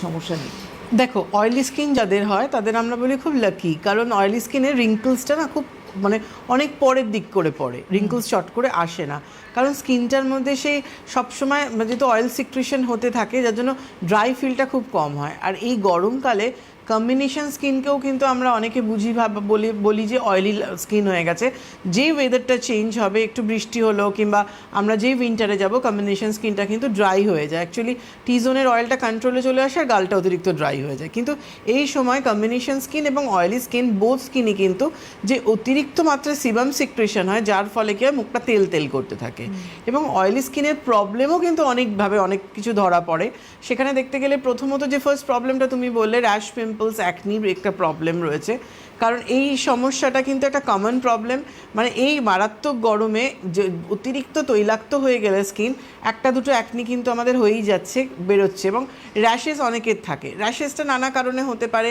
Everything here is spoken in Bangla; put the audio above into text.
সমস্যা নেই। দেখো, অয়েলি স্কিন যাদের হয় তাদের আমরা বলি খুব লাকি, কারণ অয়েলি স্কিনের রিঙ্কলসটা না খুব মানে অনেক পরের দিক করে পড়ে, রিঙ্কলস চট করে আসে না, কারণ স্কিনটার মধ্যে সেই সবসময় যেহেতু অয়েল সিক্রেশন হতে থাকে, যার জন্য ড্রাই ফিলটা খুব কম হয়। আর এই গরমকালে কম্বিনেশন স্কিনকেও কিন্তু আমরা অনেকে বুঝি বলি যে অয়েলি স্কিন হয়ে গেছে। যেই ওয়েদারটা চেঞ্জ হবে, একটু বৃষ্টি হলো কিংবা আমরা যেই উইন্টারে যাব, কম্বিনেশন স্কিনটা কিন্তু ড্রাই হয়ে যায়। অ্যাকচুয়ালি টি জোনের অয়েলটা কন্ট্রোলে চলে আসে আর গালটা অতিরিক্ত ড্রাই হয়ে যায়। কিন্তু এই সময় কম্বিনেশন স্কিন এবং অয়েলি স্কিন বোথ স্কিনই কিন্তু যে অতিরিক্ত মাত্রায় সিবাম সিক্রেশন হয়, যার ফলে কি হয় মুখটা তেল তেল করতে থাকে। এবং অয়েলি স্কিনের প্রবলেমও কিন্তু অনেকভাবে অনেক কিছু ধরা পড়ে। সেখানে দেখতে গেলে প্রথমত যে ফার্স্ট প্রবলেমটা তুমি বললে, র্যাশ, পিম্পলস, অ্যাকনির একটা প্রবলেম রয়েছে, কারণ এই সমস্যাটা কিন্তু একটা কমন প্রবলেম। মানে এই মারাত্মক গরমে যে অতিরিক্ত তৈলাক্ত হয়ে গেলে স্কিন, একটা দুটো অ্যাকনি কিন্তু আমাদের হয়েই যাচ্ছে, বেরোচ্ছে। এবং র্যাশেস অনেকের থাকে, র্যাশেসটা নানা কারণে হতে পারে।